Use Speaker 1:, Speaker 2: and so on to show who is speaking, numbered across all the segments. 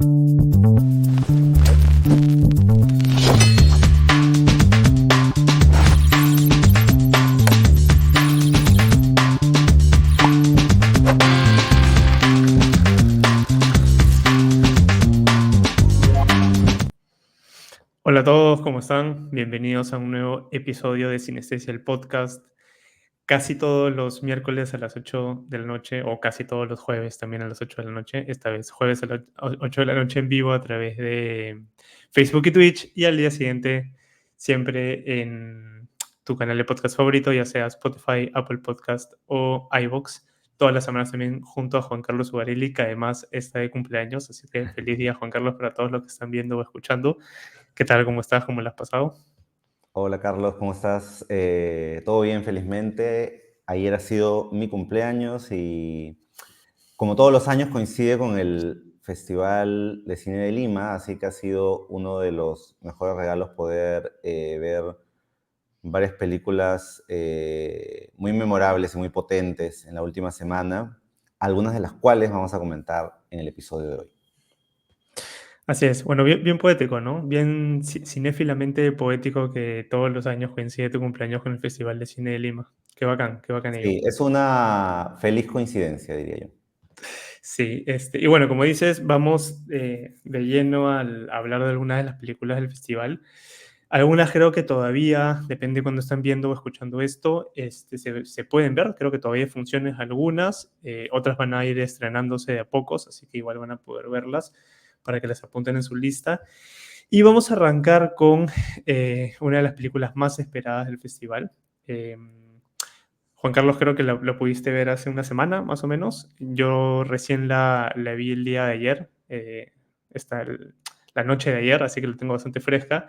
Speaker 1: Hola a todos, ¿cómo están? Bienvenidos a un nuevo episodio de Sinestesia, el podcast. Casi todos los miércoles a las 8 de la noche, o casi todos los jueves también a las 8 de la noche. Esta vez jueves a las 8 de la noche en vivo a través de Facebook y Twitch. Y al día siguiente, siempre en tu canal de podcast favorito, ya sea Spotify, Apple Podcast o iVoox. Todas las semanas también junto a Juan Carlos Ugarelli, que además está de cumpleaños. Así que feliz día, Juan Carlos, para todos los que están viendo o escuchando. ¿Qué tal? ¿Cómo estás? ¿Cómo lo has pasado?
Speaker 2: Hola Carlos, ¿cómo estás? Todo bien, felizmente. Ayer ha sido mi cumpleaños y como todos los años coincide con el Festival de Cine de Lima, así que ha sido uno de los mejores regalos poder ver varias películas muy memorables y muy potentes en la última semana, algunas de las cuales vamos a comentar en el episodio de hoy.
Speaker 1: Así es. Bueno, bien poético, ¿no? Bien cinéfilamente poético que todos los años coincide tu cumpleaños con el Festival de Cine de Lima. Qué bacán ello.
Speaker 2: Sí, es una feliz coincidencia, diría yo.
Speaker 1: Sí, y bueno, como dices, vamos de lleno al a hablar de algunas de las películas del festival. Algunas creo que todavía, depende de cuando están viendo o escuchando esto, se pueden ver, creo que todavía hay funciones algunas, otras van a ir estrenándose de a pocos, así que igual van a poder verlas para que las apunten en su lista. Y vamos a arrancar con una de las películas más esperadas del festival. Eh, Juan Carlos, creo que lo pudiste ver hace una semana, más o menos. Yo recién la vi el día de ayer, la noche de ayer, así que la tengo bastante fresca.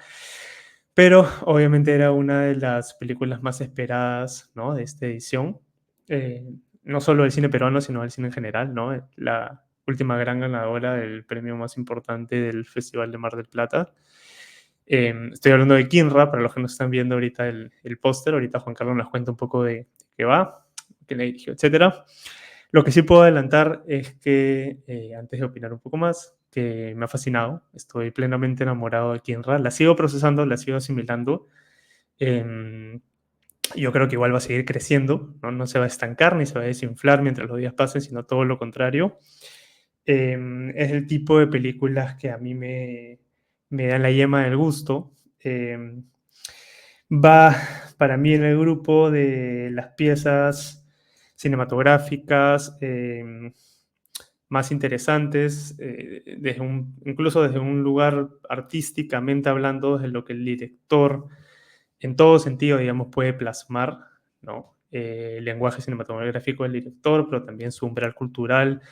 Speaker 1: Pero obviamente era una de las películas más esperadas, ¿no?, de esta edición. Eh, no solo del cine peruano, sino del cine en general, ¿no? La última gran ganadora del premio más importante del Festival de Mar del Plata. Estoy hablando de Kinra, para los que no están viendo ahorita el póster. Ahorita Juan Carlos nos cuenta un poco de qué va, qué le dirigió, etcétera. Lo que sí puedo adelantar es que, antes de opinar un poco más, que me ha fascinado. Estoy plenamente enamorado de Kinra. La sigo procesando, la sigo asimilando. Em, yo creo que igual va a seguir creciendo, ¿no? No se va a estancar ni se va a desinflar mientras los días pasen, sino todo lo contrario. Es el tipo de películas que a mí me dan la yema del gusto. Va para mí en el grupo de las piezas cinematográficas más interesantes, incluso desde un lugar artísticamente hablando, desde lo que el director en todo sentido, digamos, puede plasmar, ¿no? El lenguaje cinematográfico del director, pero también su umbral cultural,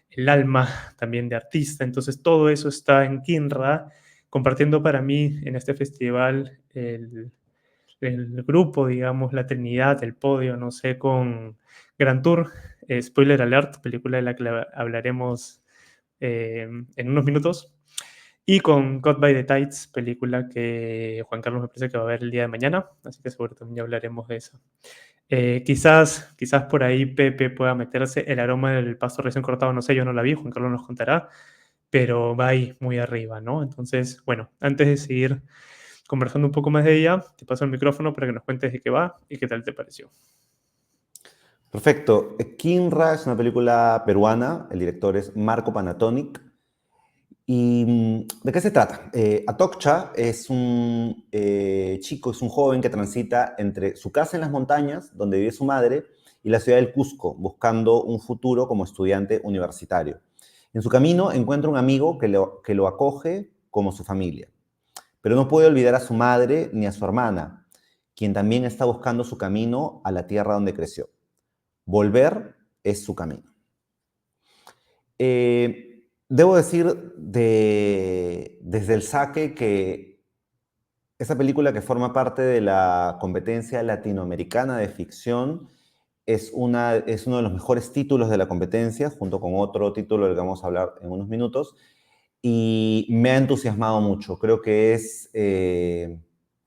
Speaker 1: el alma también de artista. Entonces, todo eso está en Kinra, compartiendo para mí en este festival el grupo, digamos, la trinidad, el podio, no sé, con Grand Tour, spoiler alert, película de la que hablaremos en unos minutos, y con Caught by the Tides, película que Juan Carlos me parece que va a ver el día de mañana, así que seguro también ya hablaremos de eso. Quizás por ahí Pepe pueda meterse. El aroma del pasto recién cortado, no sé, yo no la vi, Juan Carlos nos contará, pero va ahí muy arriba, ¿no? Entonces, bueno, antes de seguir conversando un poco más de ella, te paso el micrófono para que nos cuentes de qué va y qué tal te pareció.
Speaker 2: Perfecto. Kinra es una película peruana, el director es Marco Panatonic. ¿Y de qué se trata? Atokcha es un chico, es un joven que transita entre su casa en las montañas, donde vive su madre, y la ciudad del Cusco, buscando un futuro como estudiante universitario. En su camino encuentra un amigo que lo acoge como su familia, pero no puede olvidar a su madre ni a su hermana, quien también está buscando su camino a la tierra donde creció. Volver es su camino. Debo decir desde el saque que esa película que forma parte de la competencia latinoamericana de ficción es uno de los mejores títulos de la competencia, junto con otro título del que vamos a hablar en unos minutos, y me ha entusiasmado mucho. Creo que es,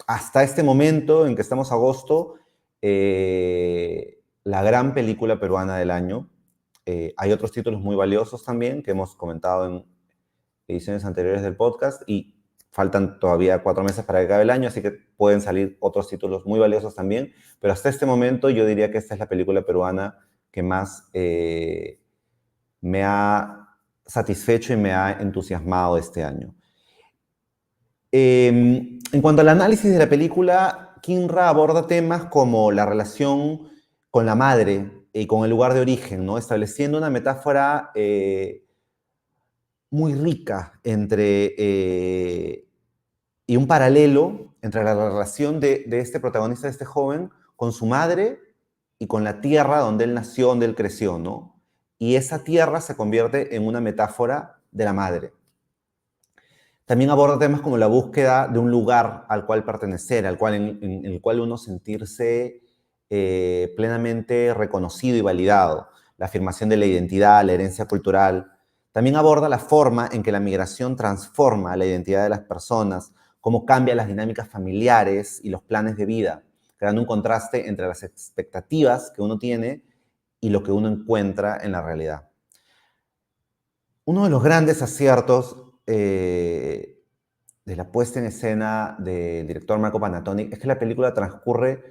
Speaker 2: hasta este momento en que estamos agosto, la gran película peruana del año. Hay otros títulos muy valiosos también que hemos comentado ediciones anteriores del podcast y faltan todavía 4 meses para que acabe el año, así que pueden salir otros títulos muy valiosos también, pero hasta este momento yo diría que esta es la película peruana que más me ha satisfecho y me ha entusiasmado este año. En cuanto al análisis de la película, Kinra aborda temas como la relación con la madre y con el lugar de origen, ¿no? Estableciendo una metáfora muy rica y un paralelo entre la relación de este protagonista, de este joven, con su madre y con la tierra donde él nació, donde él creció, ¿no? Y esa tierra se convierte en una metáfora de la madre. También aborda temas como la búsqueda de un lugar al cual pertenecer, en el cual uno sentirse plenamente reconocido y validado, la afirmación de la identidad, la herencia cultural. También aborda la forma en que la migración transforma la identidad de las personas, cómo cambia las dinámicas familiares y los planes de vida, creando un contraste entre las expectativas que uno tiene y lo que uno encuentra en la realidad. Uno de los grandes aciertos de la puesta en escena del director Marco Panatonic es que la película transcurre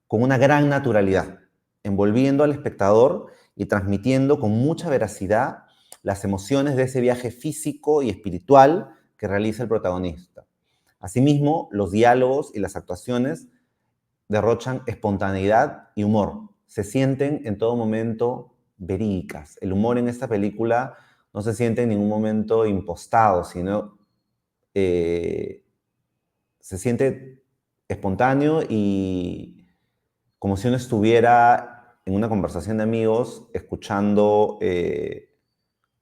Speaker 2: con una gran naturalidad, envolviendo al espectador y transmitiendo con mucha veracidad las emociones de ese viaje físico y espiritual que realiza el protagonista. Asimismo, los diálogos y las actuaciones derrochan espontaneidad y humor. Se sienten en todo momento verídicas. El humor en esta película no se siente en ningún momento impostado, sino se siente espontáneo y como si uno estuviera en una conversación de amigos escuchando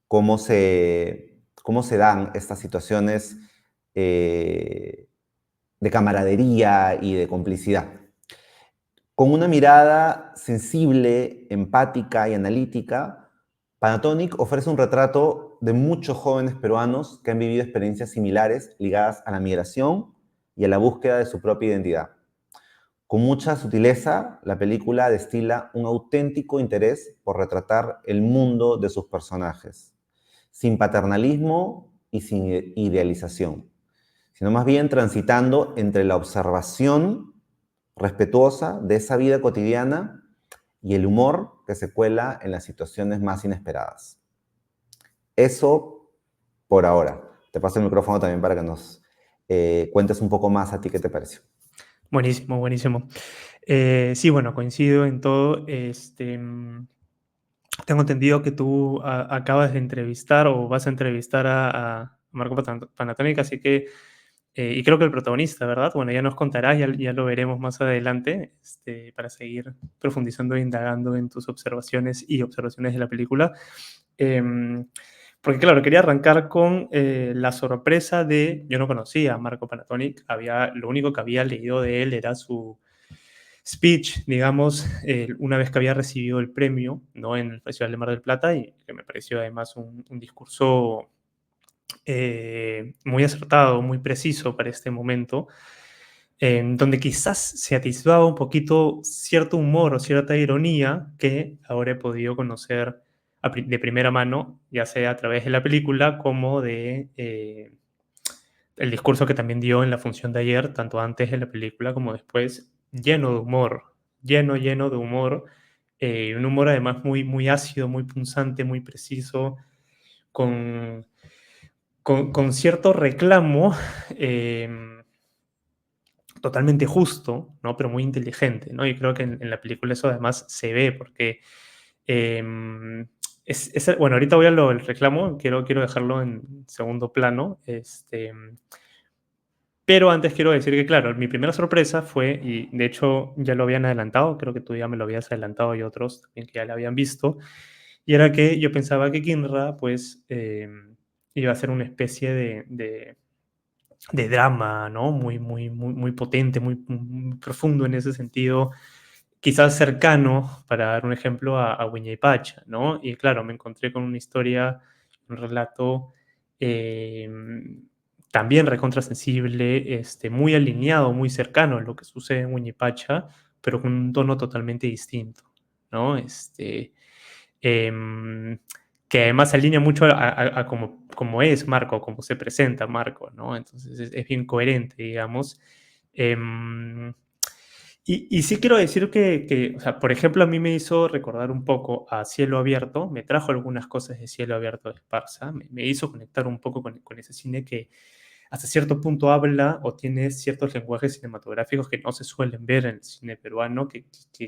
Speaker 2: cómo se dan estas situaciones de camaradería y de complicidad. Con una mirada sensible, empática y analítica, Panatonic ofrece un retrato de muchos jóvenes peruanos que han vivido experiencias similares ligadas a la migración y a la búsqueda de su propia identidad. Con mucha sutileza, la película destila un auténtico interés por retratar el mundo de sus personajes, sin paternalismo y sin idealización, sino más bien transitando entre la observación respetuosa de esa vida cotidiana y el humor que se cuela en las situaciones más inesperadas. Eso por ahora. Te paso el micrófono también para que nos cuentes un poco más a ti qué te pareció.
Speaker 1: Buenísimo, buenísimo. Sí, bueno, coincido en todo. Tengo entendido que tú acabas de entrevistar o vas a entrevistar a Marco Panatonic, así que, y creo que el protagonista, ¿verdad? Bueno, ya nos contarás, ya lo veremos más adelante, para seguir profundizando e indagando en tus observaciones y observaciones de la película. Porque claro, quería arrancar con la sorpresa de, yo no conocía a Marco Panatonic, lo único que había leído de él era su speech, digamos, una vez que había recibido el premio, ¿no? En el Festival de Mar del Plata, y que me pareció además un discurso muy acertado, muy preciso para este momento, donde quizás se atisbaba un poquito cierto humor o cierta ironía que ahora he podido conocer de primera mano, ya sea a través de la película como de el discurso que también dio en la función de ayer, tanto antes de la película como después, lleno de humor, lleno de humor, un humor además muy ácido, muy punzante, muy preciso, con, con cierto reclamo totalmente justo, ¿no? Pero muy inteligente, ¿no? Y creo que en la película eso además se ve porque bueno, ahorita voy a lo del reclamo, quiero dejarlo en segundo plano, pero antes quiero decir que, claro, mi primera sorpresa fue, y de hecho ya lo habían adelantado, creo que tú ya me lo habías adelantado y otros también que ya lo habían visto, y era que yo pensaba que Kinra, pues, iba a ser una especie de drama, ¿no? Muy potente, muy profundo en ese sentido, quizás cercano, para dar un ejemplo, a Pacha, ¿no? Y claro, me encontré con una historia, un relato también recontrasensible, muy alineado, muy cercano a lo que sucede en Pacha, pero con un tono totalmente distinto, ¿no? Em, que además se alinea mucho a como es Marco, como se presenta Marco, ¿no? Entonces es bien coherente, digamos. Em, y sí quiero decir o sea, por ejemplo, a mí me hizo recordar un poco a Cielo Abierto, me trajo algunas cosas de Cielo Abierto de Esparza, me hizo conectar un poco con ese cine que hasta cierto punto habla o tiene ciertos lenguajes cinematográficos que no se suelen ver en el cine peruano, que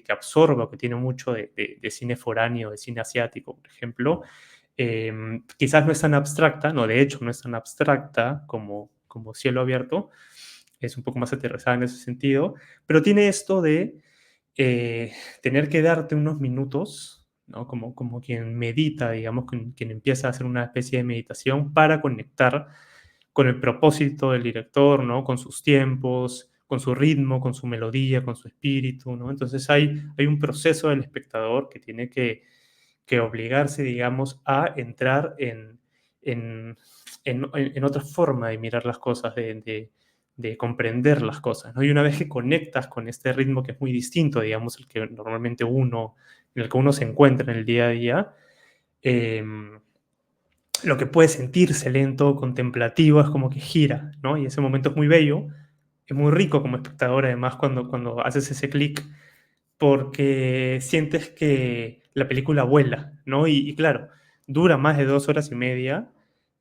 Speaker 1: absorbe o que tiene mucho de cine foráneo, de cine asiático, por ejemplo. Quizás no es tan abstracta, no, de hecho no es tan abstracta como Cielo Abierto, es un poco más aterrizada en ese sentido, pero tiene esto de eh, tener que darte unos minutos, ¿no? Como quien medita, digamos, quien empieza a hacer una especie de meditación para conectar con el propósito del director, ¿no? Con sus tiempos, con su ritmo, con su melodía, con su espíritu, ¿no? Entonces hay un proceso del espectador que tiene que obligarse, digamos, a entrar en, en otra forma de mirar las cosas, de comprender las cosas, ¿no? Y una vez que conectas con este ritmo que es muy distinto, digamos, el que normalmente en el que uno se encuentra en el día a día, eh, lo que puede sentirse lento, contemplativo, es como que gira, ¿no? Y ese momento es muy bello, es muy rico como espectador, además, cuando haces ese clic, porque sientes que la película vuela, ¿no? Y claro, dura más de 2 horas y media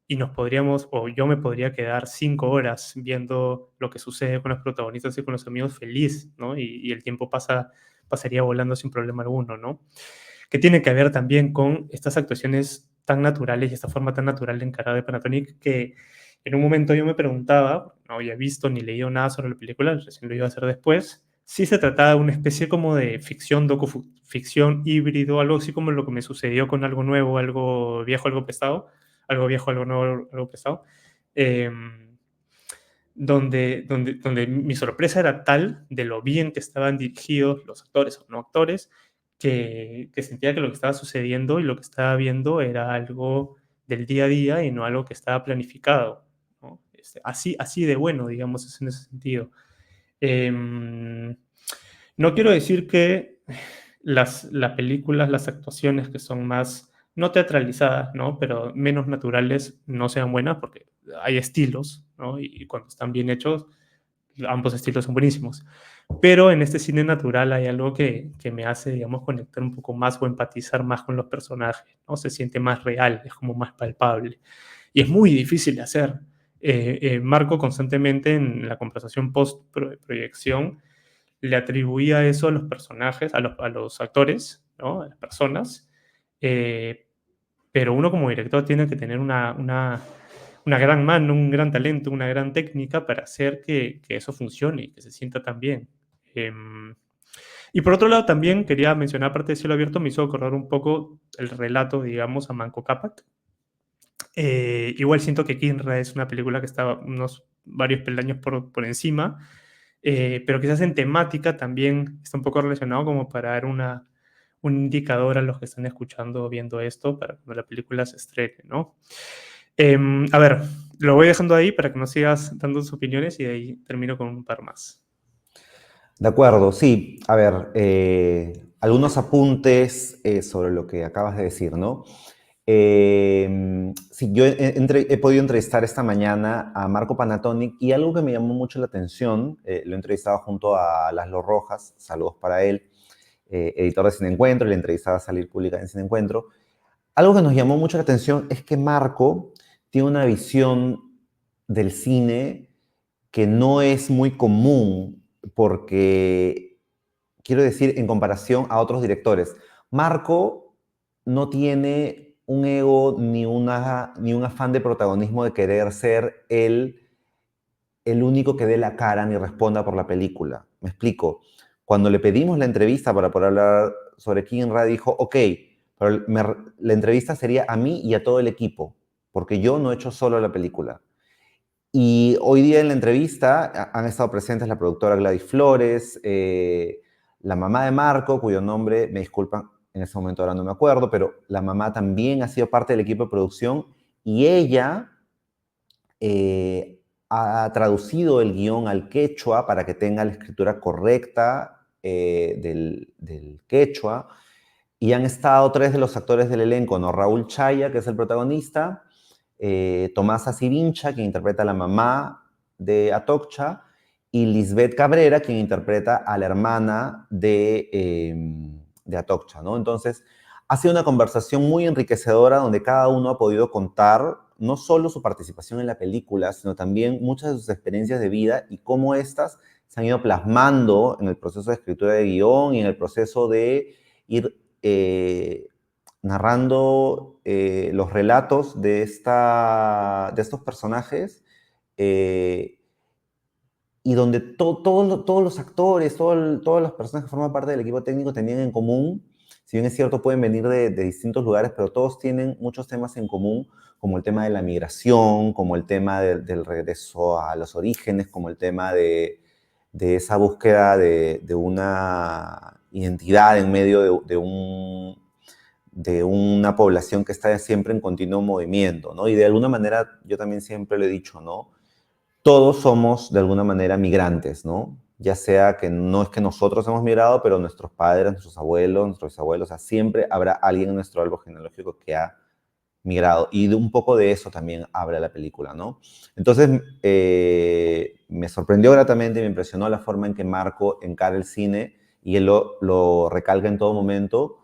Speaker 1: y nos podríamos, o yo me podría quedar 5 horas viendo lo que sucede con los protagonistas y con los amigos feliz, ¿no? Y el tiempo pasaría volando sin problema alguno, ¿no? Que tiene que ver también con estas actuaciones tan naturales y esta forma tan natural de encarar de Panatonic que en un momento yo me preguntaba, no había visto ni leído nada sobre la película, recién lo iba a hacer después, si se trataba de una especie como de ficción, docuficción híbrido, algo así como lo que me sucedió con algo nuevo, algo viejo, algo pesado, algo viejo, algo nuevo, algo pesado, eh, donde mi sorpresa era tal de lo bien que estaban dirigidos los actores o no actores, que sentía que lo que estaba sucediendo y lo que estaba viendo era algo del día a día y no algo que estaba planificado, ¿no? Así de bueno, digamos, es en ese sentido. Em, no quiero decir que las películas, las actuaciones que son más, no teatralizadas, ¿no? Pero menos naturales no sean buenas porque hay estilos, ¿no? Y cuando están bien hechos, ambos estilos son buenísimos. Pero en este cine natural hay algo que me hace, digamos, conectar un poco más o empatizar más con los personajes, ¿no? Se siente más real, es como más palpable. Y es muy difícil de hacer. Marco constantemente en la conversación post-proyección le atribuía eso a los personajes, a los actores, ¿no? A las personas. Eh, pero uno como director tiene que tener una gran mano, un gran talento, una gran técnica para hacer que eso funcione y que se sienta tan bien. Y por otro lado, también quería mencionar, aparte de Cielo Abierto, me hizo acordar un poco el relato, digamos, a Manco Cápac. Igual siento que Kinra es una película que está unos varios peldaños por encima, pero quizás en temática también está un poco relacionado como para dar un indicador a los que están escuchando o viendo esto para cuando la película se estrene, ¿no? A ver, lo voy dejando ahí para que nos sigas dando tus opiniones y de ahí termino con un par más.
Speaker 2: De acuerdo, sí. A ver, algunos apuntes sobre lo que acabas de decir, ¿no? Sí, yo he podido entrevistar esta mañana a Marco Panatonic y algo que me llamó mucho la atención, lo he entrevistado junto a Laszlo Rojas, saludos para él, editor de Cine Encuentro, y la entrevista va a salir pública en Cine Encuentro. Algo que nos llamó mucho la atención es que Marco tiene una visión del cine que no es muy común porque, quiero decir, en comparación a otros directores, Marco no tiene un ego ni un afán de protagonismo de querer ser el único que dé la cara ni responda por la película. Me explico. Cuando le pedimos la entrevista para poder hablar sobre King Ra, dijo, ok, pero la entrevista sería a mí y a todo el equipo, porque yo no he hecho solo la película. Y hoy día en la entrevista han estado presentes la productora Gladys Flores, la mamá de Marco, cuyo nombre, me disculpan, en ese momento ahora no me acuerdo, pero la mamá también ha sido parte del equipo de producción y ella ha traducido el guión al quechua para que tenga la escritura correcta del quechua Y han estado tres de los actores del elenco, ¿no? Raúl Chaya, que es el protagonista, Tomasa Cirincha, quien interpreta a la mamá de Atokcha, y Lisbeth Cabrera, quien interpreta a la hermana de Atokcha, ¿no? Entonces, ha sido una conversación muy enriquecedora donde cada uno ha podido contar no solo su participación en la película, sino también muchas de sus experiencias de vida y cómo éstas se han ido plasmando en el proceso de escritura de guión y en el proceso de ir narrando los relatos de estos personajes eh, y donde todos los actores, todas las personas que forman parte del equipo técnico tenían en común, si bien es cierto pueden venir de distintos lugares, pero todos tienen muchos temas en común, como el tema de la migración, como el tema del regreso a los orígenes, como el tema de esa búsqueda de una identidad en medio de una población que está siempre en continuo movimiento, ¿no? Y de alguna manera, yo también siempre lo he dicho, ¿no? Todos somos de alguna manera migrantes, ¿no? Ya sea que no es que nosotros hemos migrado, pero nuestros padres, nuestros abuelos, nuestros bisabuelos, o sea, siempre habrá alguien en nuestro árbol genealógico que ha migrado. Y de un poco de eso también habla la película, ¿no? Entonces, me sorprendió gratamente, me impresionó la forma en que Marco encara el cine y él lo recalca en todo momento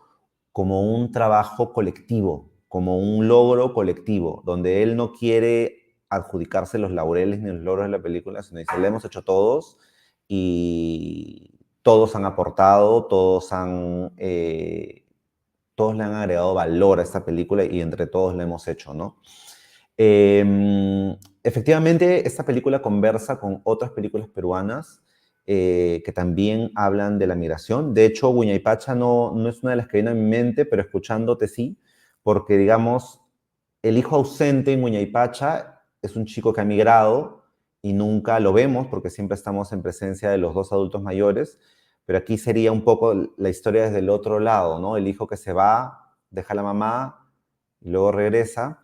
Speaker 2: como un trabajo colectivo, como un logro colectivo, donde él no quiere adjudicarse los laureles ni los logros de la película, sino dice, lo hemos hecho todos y todos han aportado, todos le han agregado valor a esta película y entre todos la hemos hecho, ¿no? Efectivamente, esta película conversa con otras películas peruanas que también hablan de la migración. De hecho, Huaynapacha no es una de las que viene a mi mente, pero escuchándote sí, porque digamos, el hijo ausente en Huaynapacha es un chico que ha migrado y nunca lo vemos porque siempre estamos en presencia de los dos adultos mayores, pero aquí sería un poco la historia desde el otro lado, ¿no? El hijo que se va, deja a la mamá y luego regresa.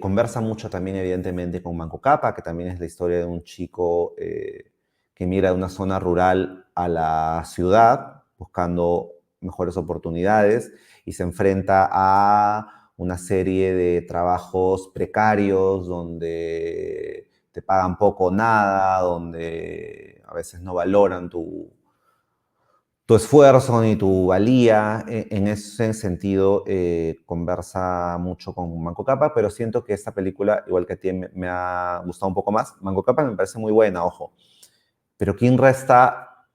Speaker 2: Conversa mucho también, evidentemente, con Manco Cápac, que también es la historia de un chico que migra de una zona rural a la ciudad buscando mejores oportunidades y se enfrenta a una serie de trabajos precarios donde te pagan poco o nada, donde a veces no valoran tu esfuerzo ni tu valía. En ese sentido, conversa mucho con Manco Cápac, pero siento que esta película, igual que a ti, me ha gustado un poco más. Manco Cápac me parece muy buena, ojo, pero Kinra está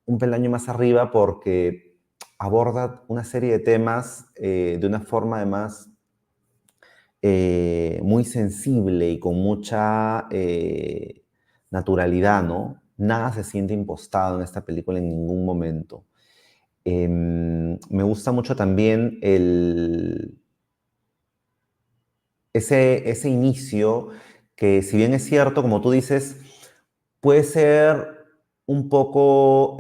Speaker 2: un peldaño más arriba porque aborda una serie de temas de una forma además muy sensible y con mucha naturalidad, ¿no? Nada se siente impostado en esta película en ningún momento. Me gusta mucho también ese inicio que, si bien es cierto, como tú dices, puede ser un poco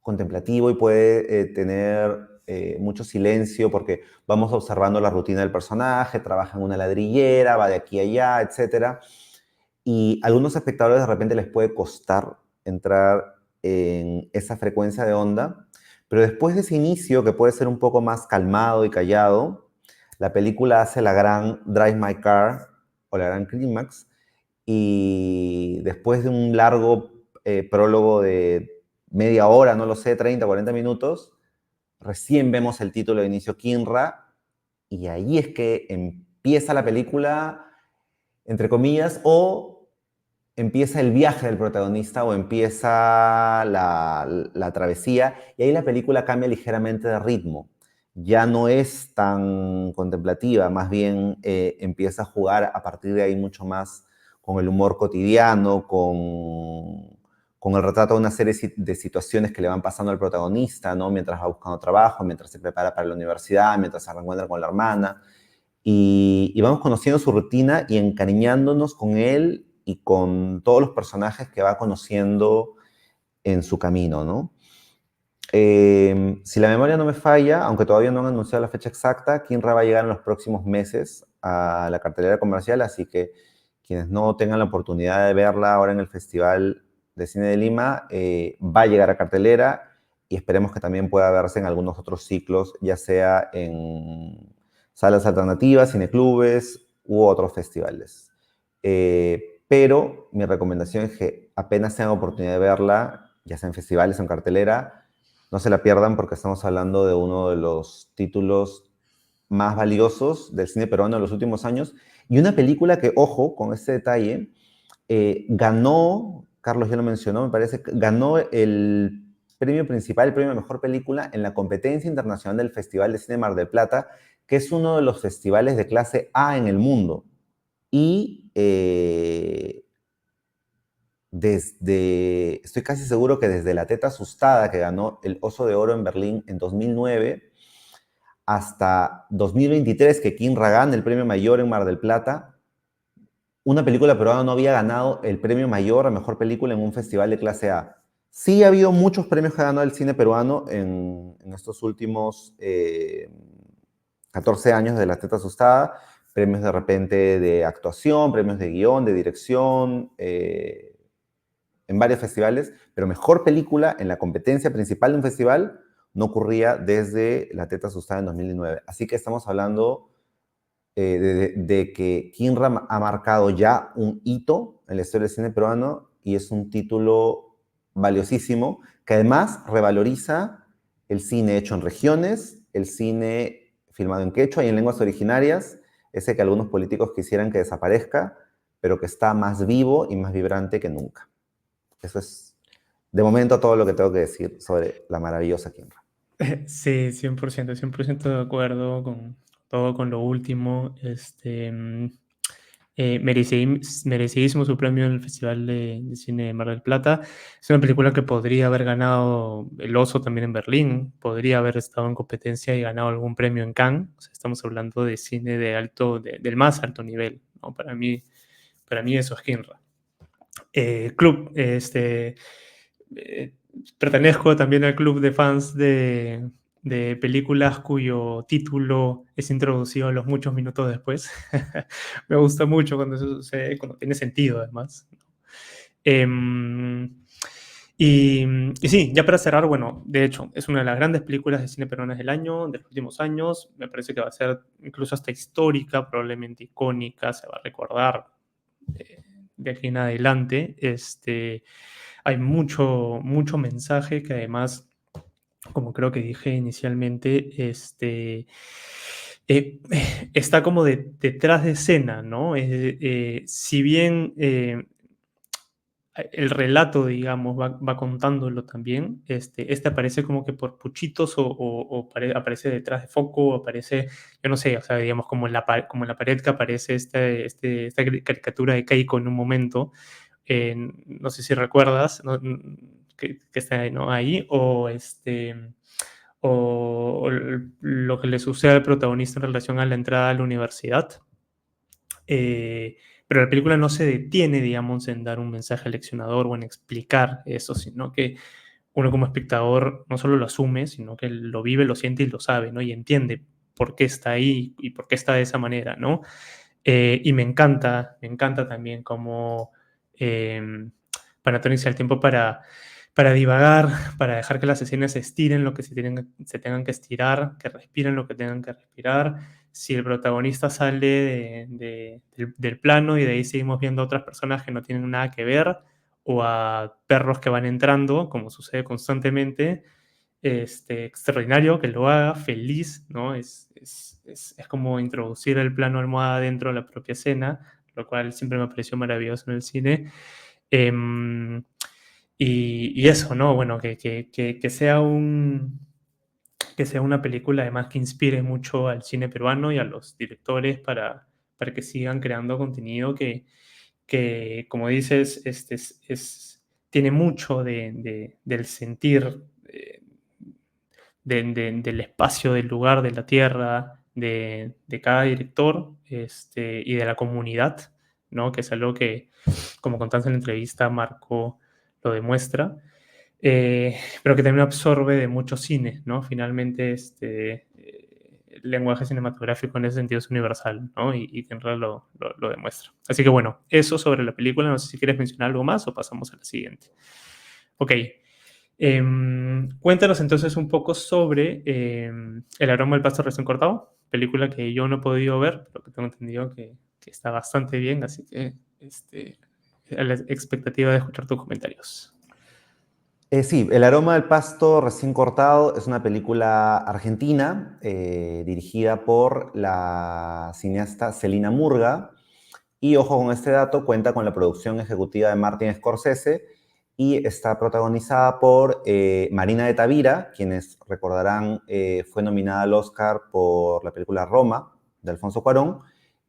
Speaker 2: contemplativo y puede tener mucho silencio porque vamos observando la rutina del personaje, trabaja en una ladrillera, va de aquí a allá, etcétera. Y a algunos espectadores de repente les puede costar entrar en esa frecuencia de onda, pero después de ese inicio, que puede ser un poco más calmado y callado, la película hace la gran Drive My Car o la gran clímax, y después de un largo prólogo de media hora, no lo sé, 30, 40 minutos, recién vemos el título de inicio Kinra, y ahí es que empieza la película, entre comillas, o empieza el viaje del protagonista o empieza la travesía, y ahí la película cambia ligeramente de ritmo. Ya no es tan contemplativa, más bien empieza a jugar a partir de ahí mucho más con el humor cotidiano, con el retrato de una serie de situaciones que le van pasando al protagonista, ¿no? Mientras va buscando trabajo, mientras se prepara para la universidad, mientras se reencuentra con la hermana. Y vamos conociendo su rutina y encariñándonos con él y con todos los personajes que va conociendo en su camino, ¿no? Si la memoria no me falla, aunque todavía no han anunciado la fecha exacta, Kinra va a llegar en los próximos meses a la cartelera comercial, así que quienes no tengan la oportunidad de verla ahora en el Festival de Cine de Lima, va a llegar a cartelera y esperemos que también pueda verse en algunos otros ciclos, ya sea en salas alternativas, cineclubes u otros festivales. Pero mi recomendación es que apenas tengan oportunidad de verla, ya sea en festivales o en cartelera, no se la pierdan porque estamos hablando de uno de los títulos más valiosos del cine peruano de los últimos años y una película que, ojo, con este detalle, ganó, Carlos ya lo mencionó, me parece, ganó el premio principal, el premio a mejor película en la competencia internacional del Festival de Cine Mar del Plata, que es uno de los festivales de clase A en el mundo. Y estoy casi seguro que desde La Teta Asustada, que ganó el Oso de Oro en Berlín en 2009, hasta 2023, que Kim Ragán, el premio mayor en Mar del Plata, una película peruana no había ganado el premio mayor a mejor película en un festival de clase A. Sí ha habido muchos premios que ha ganado el cine peruano en estos últimos 14 años de La Teta Asustada, premios de repente de actuación, premios de guión, de dirección, en varios festivales, pero mejor película en la competencia principal de un festival no ocurría desde La Teta Asustada en 2009. Así que estamos hablando de que Kinram ha marcado ya un hito en la historia del cine peruano y es un título valiosísimo que además revaloriza el cine hecho en regiones, el cine filmado en quechua y en lenguas originarias, ese que algunos políticos quisieran que desaparezca, pero que está más vivo y más vibrante que nunca. Eso es, de momento, todo lo que tengo que decir sobre la maravillosa Kinram.
Speaker 1: Sí, 100% de acuerdo con todo, con lo último. Merecidísimo su premio en el Festival de Cine de Mar del Plata. Es una película que podría haber ganado el Oso también en Berlín, podría haber estado en competencia y ganado algún premio en Cannes. O sea, estamos hablando de cine del más alto nivel, ¿no? Para mí eso es Kinra. Club, eh, pertenezco también al club de fans de películas cuyo título es introducido a los muchos minutos después. Me gusta mucho cuando eso sucede, cuando tiene sentido además. Em, y sí, ya para cerrar, bueno, de hecho, es una de las grandes películas de cine peruanas del año, de los últimos años. Me parece que va a ser incluso hasta histórica, probablemente icónica, se va a recordar de aquí en adelante. Hay mucho mensaje que además, como creo que dije inicialmente, eh, está como detrás de escena, ¿no? Si bien el relato, digamos, va contándolo también, aparece como que por puchitos aparece detrás de foco, aparece, yo no sé, o sea, digamos, como en la pared que aparece esta caricatura de Keiko en un momento, no sé si recuerdas, ¿no? Que está ahí, ¿no? Ahí, o lo que le sucede al protagonista en relación a la entrada a la universidad. Pero la película no se detiene, digamos, en dar un mensaje leccionador o en explicar eso, sino que uno como espectador no solo lo asume, sino que lo vive, lo siente y lo sabe, ¿no? Y entiende por qué está ahí y por qué está de esa manera, ¿no? Y me encanta también cómo Panatonic se da el tiempo para divagar, para dejar que las escenas se estiren lo que se tengan que estirar, que respiren lo que tengan que respirar. Si el protagonista sale del plano y de ahí seguimos viendo a otras personas que no tienen nada que ver, o a perros que van entrando, como sucede constantemente, extraordinario que lo haga, feliz, ¿no? Es como introducir el plano almohada dentro de la propia escena, lo cual siempre me pareció maravilloso en el cine. Em, y eso, ¿no? Bueno, que sea que sea una película además que inspire mucho al cine peruano y a los directores para que sigan creando contenido que como dices, tiene mucho del sentir del espacio, del lugar, de la tierra, de cada director y de la comunidad, ¿no? Que es algo que, como contaste en la entrevista, Marco lo demuestra, pero que también absorbe de mucho cine, ¿no? Finalmente, el lenguaje cinematográfico en ese sentido es universal, ¿no? Y que en realidad lo demuestra. Así que bueno, eso sobre la película, no sé si quieres mencionar algo más o pasamos a la siguiente. Ok, Cuéntanos entonces un poco sobre El aroma del pasto recién cortado, película que yo no he podido ver, pero que tengo entendido que está bastante bien, así que a la expectativa de escuchar tus comentarios.
Speaker 2: Sí, El aroma del pasto recién cortado es una película argentina dirigida por la cineasta Celina Murga. Y ojo con este dato, cuenta con la producción ejecutiva de Martin Scorsese y está protagonizada por Marina de Tavira, quienes recordarán fue nominada al Oscar por la película Roma, de Alfonso Cuarón,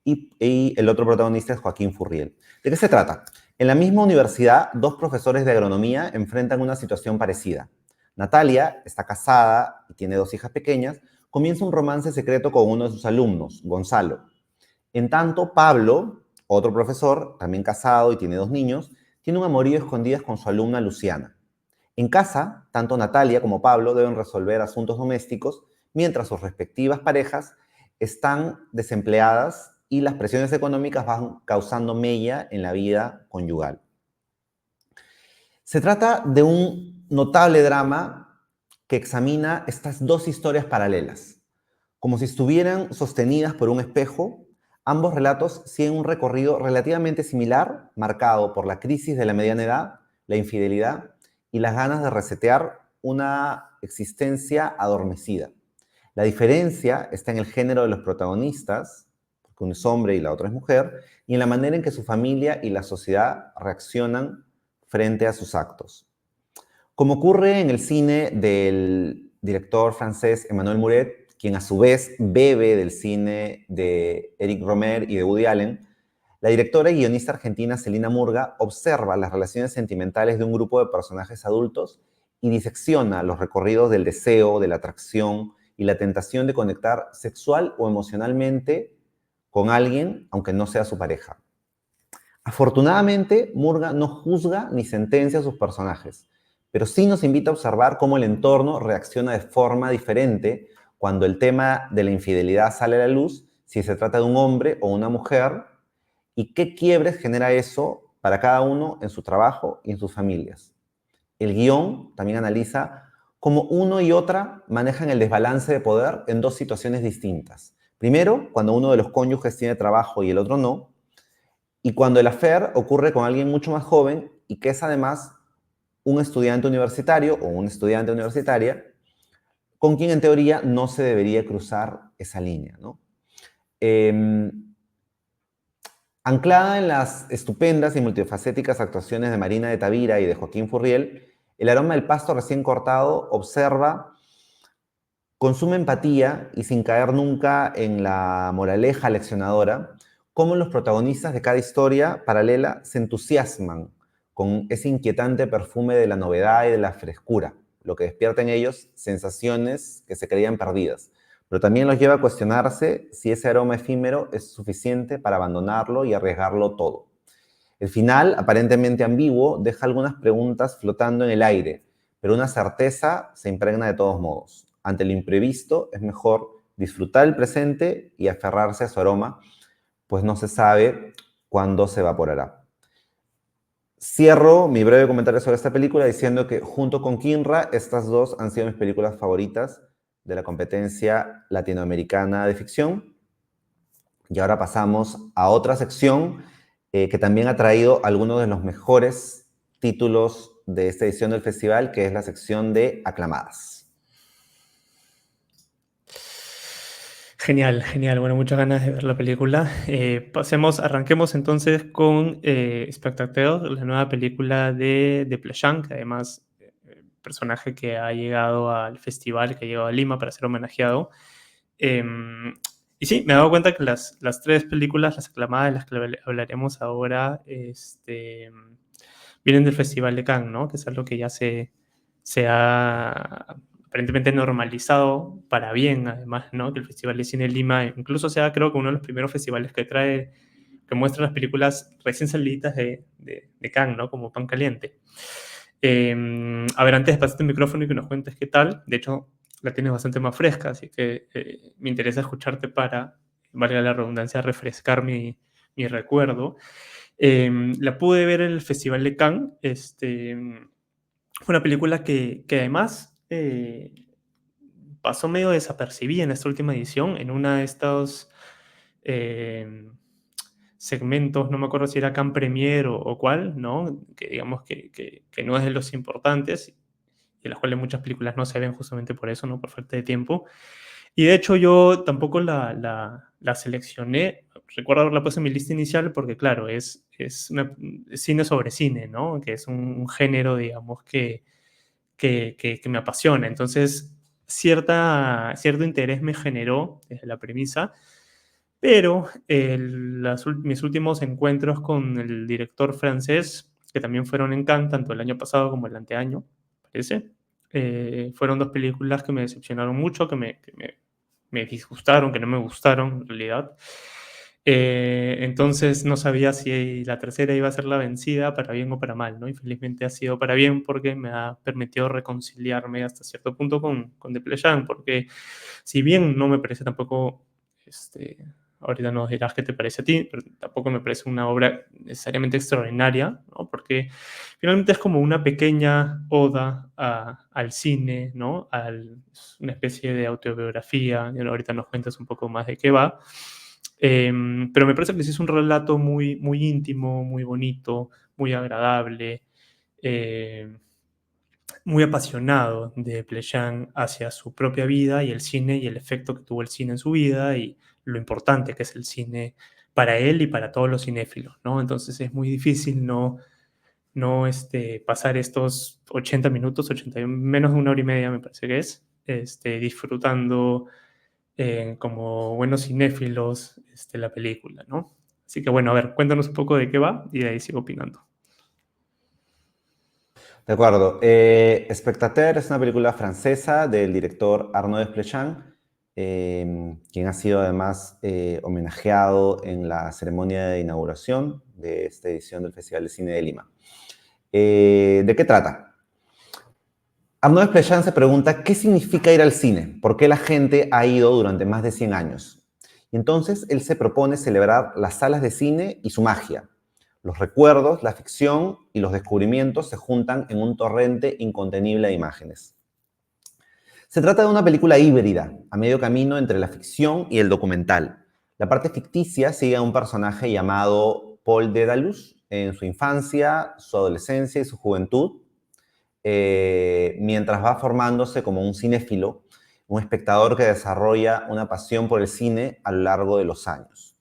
Speaker 2: y el otro protagonista es Joaquín Furriel. ¿De qué se trata? En la misma universidad, dos profesores de agronomía enfrentan una situación parecida. Natalia está casada y tiene dos hijas pequeñas, comienza un romance secreto con uno de sus alumnos, Gonzalo. En tanto, Pablo, otro profesor, también casado y tiene dos niños, tiene un amorío a escondidas con su alumna Luciana. En casa, tanto Natalia como Pablo deben resolver asuntos domésticos, mientras sus respectivas parejas están desempleadas y las presiones económicas van causando mella en la vida conyugal. Se trata de un notable drama que examina estas dos historias paralelas. Como si estuvieran sostenidas por un espejo, ambos relatos siguen un recorrido relativamente similar, marcado por la crisis de la mediana edad, la infidelidad y las ganas de resetear una existencia adormecida. La diferencia está en el género de los protagonistas, porque uno es hombre y la otra es mujer, y en la manera en que su familia y la sociedad reaccionan frente a sus actos. Como ocurre en el cine del director francés Emmanuel Mouret, quien a su vez bebe del cine de Eric Romer y de Woody Allen, la directora y guionista argentina Celina Murga observa las relaciones sentimentales de un grupo de personajes adultos y disecciona los recorridos del deseo, de la atracción y la tentación de conectar sexual o emocionalmente con alguien, aunque no sea su pareja. Afortunadamente, Murga no juzga ni sentencia a sus personajes, pero sí nos invita a observar cómo el entorno reacciona de forma diferente cuando el tema de la infidelidad sale a la luz, si se trata de un hombre o una mujer, y qué quiebres genera eso para cada uno en su trabajo y en sus familias. El guión también analiza cómo uno y otra manejan el desbalance de poder en dos situaciones distintas. Primero, cuando uno de los cónyuges tiene trabajo y el otro no, y cuando el affair ocurre con alguien mucho más joven y que es además un estudiante universitario o una estudiante universitaria con quien en teoría no se debería cruzar esa línea, ¿no? Eh, Anclada en las estupendas y multifacéticas actuaciones de Marina de Tavira y de Joaquín Furriel, El aroma del pasto recién cortado observa con suma empatía y sin caer nunca en la moraleja leccionadora, cómo los protagonistas de cada historia paralela se entusiasman con ese inquietante perfume de la novedad y de la frescura, lo que despierta en ellos sensaciones que se creían perdidas, pero también los lleva a cuestionarse si ese aroma efímero es suficiente para abandonarlo y arriesgarlo todo. El final, aparentemente ambiguo, deja algunas preguntas flotando en el aire, pero una certeza se impregna de todos modos. Ante lo imprevisto, es mejor disfrutar el presente y aferrarse a su aroma, pues no se sabe cuándo se evaporará. Cierro mi breve comentario sobre esta película diciendo que junto con Kinra, estas dos han sido mis películas favoritas de la competencia latinoamericana de ficción. Y ahora pasamos a otra sección que también ha traído algunos de los mejores títulos de esta edición del festival, que es la sección de aclamadas.
Speaker 1: Genial, genial. Bueno, muchas ganas de ver la película. Arranquemos entonces con Spectateur, la nueva película de Playán, que además personaje que ha llegado al festival, que ha llegado a Lima para ser homenajeado. Y sí, me he dado cuenta que las tres películas, las aclamadas de las que hablaremos ahora, vienen del Festival de Cannes, ¿no? Que es algo que ya se ha aparentemente normalizado para bien, además, ¿no? Que el Festival de Cine de Lima incluso sea, creo que uno de los primeros festivales que muestra las películas recién salidas de Cannes, ¿no? Como pan caliente. A ver, antes de pasarte el micrófono y que nos cuentes qué tal, de hecho, la tienes bastante más fresca, así que me interesa escucharte para, valga la redundancia, refrescar mi recuerdo. La pude ver en el Festival de Cannes, Fue una película que además pasó medio desapercibida en esta última edición, en una de estos eh, segmentos, no me acuerdo si era Can Premier o cuál, ¿no? Que digamos que no es de los importantes, y en las cuales muchas películas no se ven justamente por eso, ¿no? Por falta de tiempo. Y de hecho yo tampoco la seleccioné, recuerdo haberla puesto en mi lista inicial porque claro, es cine sobre cine, ¿no? Que es un género, digamos, que me apasiona. Entonces, cierto interés me generó desde la premisa, pero mis últimos encuentros con el director francés, que también fueron en Cannes, tanto el año pasado como el anteaño, parece, fueron dos películas que me decepcionaron mucho, me disgustaron, que no me gustaron en realidad. Entonces no sabía si la tercera iba a ser la vencida para bien o para mal, ¿no? Y felizmente ha sido para bien porque me ha permitido reconciliarme hasta cierto punto con Despleyin, porque si bien no me parece tampoco, ahorita nos dirás qué te parece a ti, pero tampoco me parece una obra necesariamente extraordinaria, ¿no? Porque finalmente es como una pequeña oda al cine, ¿no? Es una especie de autobiografía, y ahorita nos cuentas un poco más de qué va. Pero me parece que sí es un relato muy, muy íntimo, muy bonito, muy agradable, eh, muy apasionado de Pleyán hacia su propia vida y el cine y el efecto que tuvo el cine en su vida y lo importante que es el cine para él y para todos los cinéfilos, ¿no? Entonces es muy difícil no pasar estos 80 minutos, menos de una hora y media me parece que es, disfrutando como buenos cinéfilos la película, ¿no? Así que bueno, a ver, cuéntanos un poco de qué va y de ahí sigo opinando.
Speaker 2: De acuerdo. Spectateur es una película francesa del director Arnaud Desplechin, quien ha sido además homenajeado en la ceremonia de inauguración de esta edición del Festival de Cine de Lima. ¿De qué trata? Arnaud Desplechin se pregunta qué significa ir al cine, por qué la gente ha ido durante más de 100 años. Y entonces él se propone celebrar las salas de cine y su magia. Los recuerdos, la ficción y los descubrimientos se juntan en un torrente incontenible de imágenes. Se trata de una película híbrida, a medio camino entre la ficción y el documental. La parte ficticia sigue a un personaje llamado Paul Dédalus en su infancia, su adolescencia y su juventud, mientras va formándose como un cinéfilo, un espectador que desarrolla una pasión por el cine a lo largo de los años.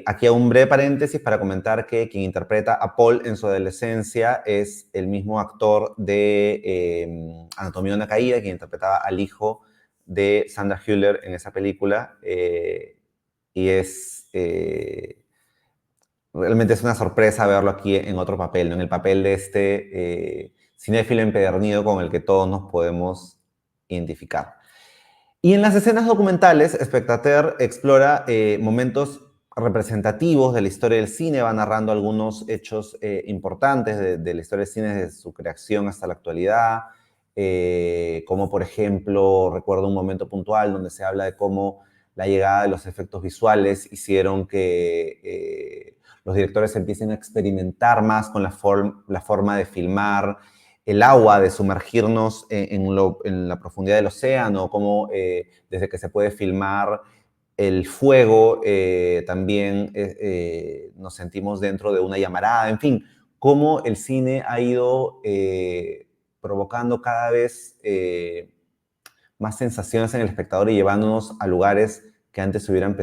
Speaker 2: Aquí hago un breve paréntesis para comentar que quien interpreta a Paul en su adolescencia es el mismo actor de Anatomía de una caída, quien interpretaba al hijo de Sandra Hüller en esa película, y realmente es una sorpresa verlo aquí en otro papel, ¿no? En el papel de este cinéfilo empedernido con el que todos nos podemos identificar. Y en las escenas documentales, Spectateur explora momentos representativos de la historia del cine, va narrando algunos hechos importantes de la historia del cine desde su creación hasta la actualidad, como por ejemplo, recuerdo un momento puntual donde se habla de cómo la llegada de los efectos visuales hicieron que los directores empiecen a experimentar más con la forma de filmar, el agua, de sumergirnos en la profundidad del océano, como desde que se puede filmar el fuego, también nos sentimos dentro de una llamarada, en fin, cómo el cine ha ido provocando cada vez más sensaciones en el espectador y llevándonos a lugares que antes se hubieran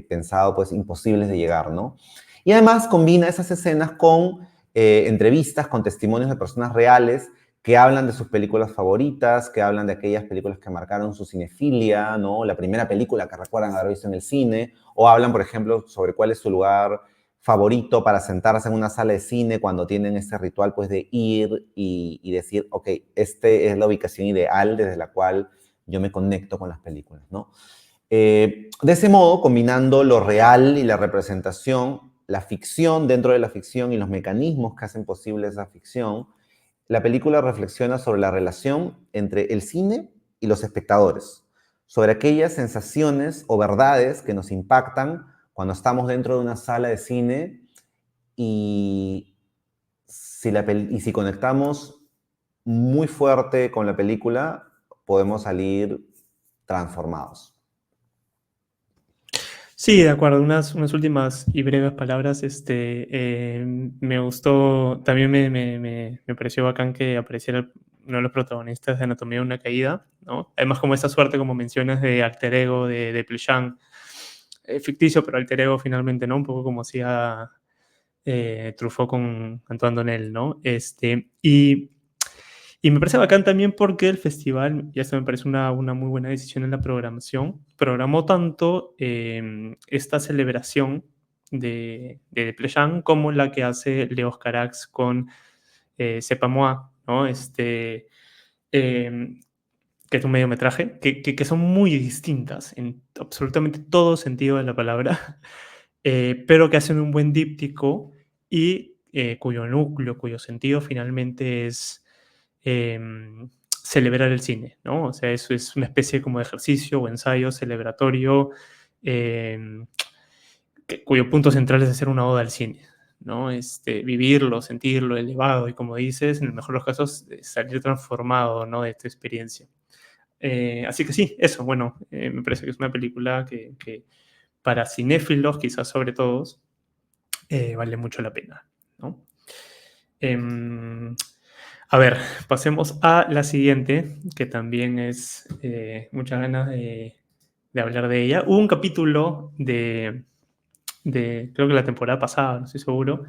Speaker 2: pensado pues imposibles de llegar, ¿no? Y además combina esas escenas con entrevistas, con testimonios de personas reales que hablan de sus películas favoritas, que hablan de aquellas películas que marcaron su cinefilia, ¿no? La primera película que recuerdan haber visto en el cine, o hablan, por ejemplo, sobre cuál es su lugar favorito para sentarse en una sala de cine cuando tienen ese ritual pues de ir y decir, ok, esta es la ubicación ideal desde la cual yo me conecto con las películas, ¿no? De ese modo, combinando lo real y la representación, la ficción dentro de la ficción y los mecanismos que hacen posible esa ficción, la película reflexiona sobre la relación entre el cine y los espectadores, sobre aquellas sensaciones o verdades que nos impactan cuando estamos dentro de una sala de cine y si conectamos muy fuerte con la película, podemos salir transformados.
Speaker 1: Sí, de acuerdo. Unas últimas y breves palabras. Me gustó, también me pareció bacán que apareciera uno de los protagonistas de Anatomía de una caída, ¿no? Además, como esa suerte, como mencionas, de alter ego de Plushan, ficticio, pero alter ego finalmente, ¿no? Un poco como hacía Truffaut con Antoine Donnel, ¿no? Y me parece bacán también porque el festival, y esto me parece una muy buena decisión en la programación, programó tanto esta celebración de Plejan como la que hace Leos Carax con Sepa Moi, ¿no? Eh, que es un mediometraje, que son muy distintas en absolutamente todo sentido de la palabra, pero que hacen un buen díptico y cuyo núcleo, cuyo sentido finalmente es celebrar el cine, ¿no? O sea, eso es una especie como de ejercicio o ensayo celebratorio eh, cuyo punto central es hacer una oda al cine, ¿no? Vivirlo, sentirlo, elevado y como dices, en el mejor de los casos, salir transformado, ¿no? De esta experiencia. Así que sí, eso, bueno, me parece que es una película que para cinéfilos, quizás sobre todos, vale mucho la pena, ¿no? A ver, pasemos a la siguiente, que también es muchas ganas de hablar de ella. Hubo un capítulo creo que la temporada pasada, no estoy seguro,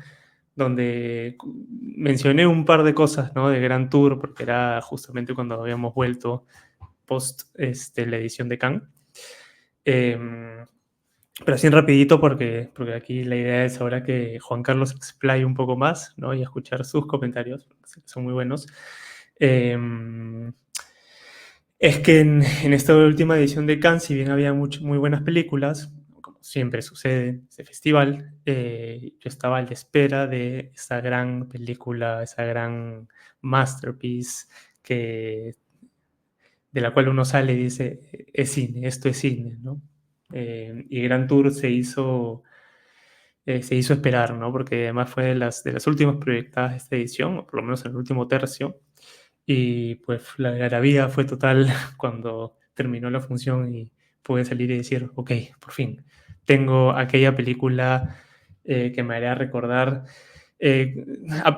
Speaker 1: donde mencioné un par de cosas, ¿no? De Grand Tour, porque era justamente cuando habíamos vuelto post la edición de Cannes. Pero así rapidito porque aquí la idea es ahora que Juan Carlos explaye un poco más, ¿no? Y escuchar sus comentarios, porque sé que son muy buenos. Eh, es que en esta última edición de Cannes, si bien había muy buenas películas, como siempre sucede en este festival, yo estaba a la espera de esa gran película, esa gran masterpiece que, de la cual uno sale y dice, es cine, esto es cine, ¿no? Y Grand Tour se hizo esperar, ¿no? Porque además fue de las últimas proyectadas de esta edición, o por lo menos en el último tercio, y pues la algarabía fue total cuando terminó la función y pude salir y decir, ok, por fin, tengo aquella película que me haría recordar,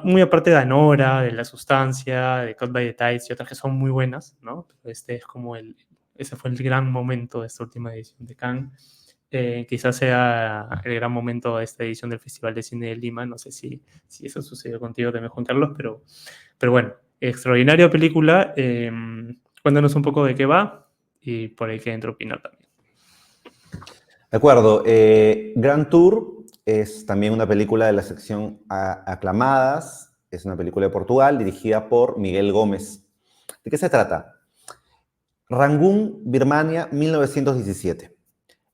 Speaker 1: muy aparte de Anora, de La Sustancia, de Caught by the Tides y otras que son muy buenas, ¿no? Este es como ese fue el gran momento de esta última edición de Cannes. Quizás sea el gran momento de esta edición del Festival de Cine de Lima, no sé si eso sucedió contigo también, Juan Carlos, pero bueno, extraordinaria película. Cuéntanos un poco de qué va y por ahí que entro a opinar también.
Speaker 2: De acuerdo. Grand Tour es también una película de la sección Aclamadas. Es una película de Portugal dirigida por Miguel Gómez. ¿De qué se trata? Rangún, Birmania, 1917.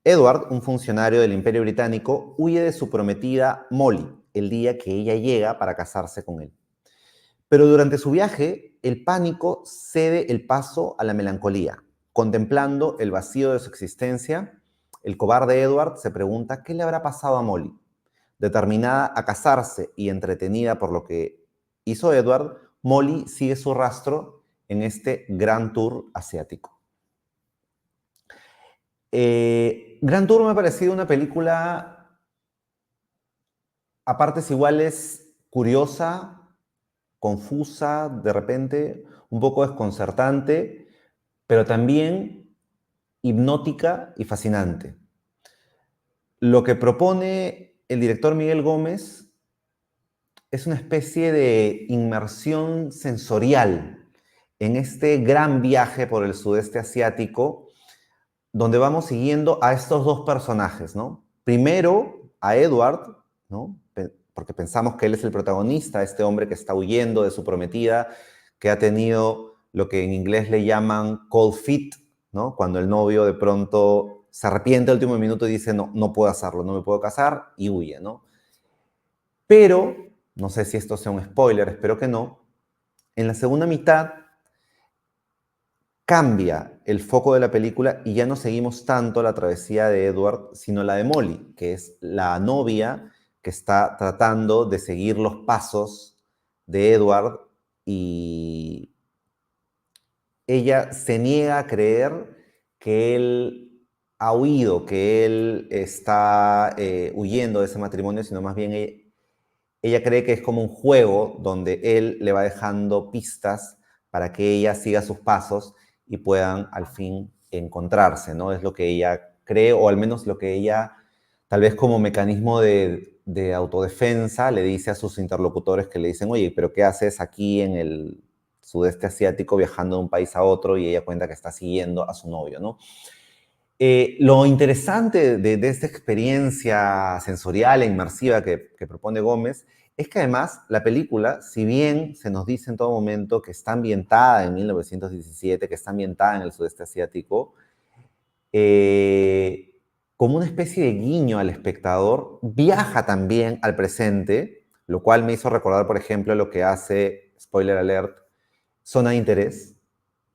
Speaker 2: Edward, un funcionario del Imperio Británico, huye de su prometida Molly el día que ella llega para casarse con él. Pero durante su viaje, el pánico cede el paso a la melancolía. Contemplando el vacío de su existencia, el cobarde Edward se pregunta qué le habrá pasado a Molly. Determinada a casarse y entretenida por lo que hizo Edward, Molly sigue su rastro en este gran tour asiático. Gran Tour me ha parecido una película a partes iguales curiosa, confusa, de repente, un poco desconcertante, pero también hipnótica y fascinante. Lo que propone el director Miguel Gómez es una especie de inmersión sensorial en este gran viaje por el sudeste asiático, donde vamos siguiendo a estos dos personajes, ¿no? Primero a Edward, ¿no? Porque pensamos que él es el protagonista, este hombre que está huyendo de su prometida, que ha tenido lo que en inglés le llaman cold feet, ¿no? Cuando el novio de pronto se arrepiente al último minuto y dice, no, no puedo hacerlo, no me puedo casar, y huye, ¿no? Pero, no sé si esto sea un spoiler, espero que no, en la segunda mitad cambia el foco de la película y ya no seguimos tanto la travesía de Edward, sino la de Molly, que es la novia que está tratando de seguir los pasos de Edward y ella se niega a creer que él ha huido, que él está huyendo de ese matrimonio, sino más bien ella cree que es como un juego donde él le va dejando pistas para que ella siga sus pasos y puedan al fin encontrarse, ¿no? Es lo que ella cree, o al menos lo que ella, tal vez como mecanismo de autodefensa, le dice a sus interlocutores que le dicen, oye, pero ¿qué haces aquí en el sudeste asiático viajando de un país a otro? Y ella cuenta que está siguiendo a su novio, ¿no? Lo interesante de esta experiencia sensorial e inmersiva que propone Gómez es que además la película, si bien se nos dice en todo momento que está ambientada en 1917, que está ambientada en el sudeste asiático, eh, como una especie de guiño al espectador, viaja también al presente, lo cual me hizo recordar, por ejemplo, lo que hace, spoiler alert, Zona de Interés,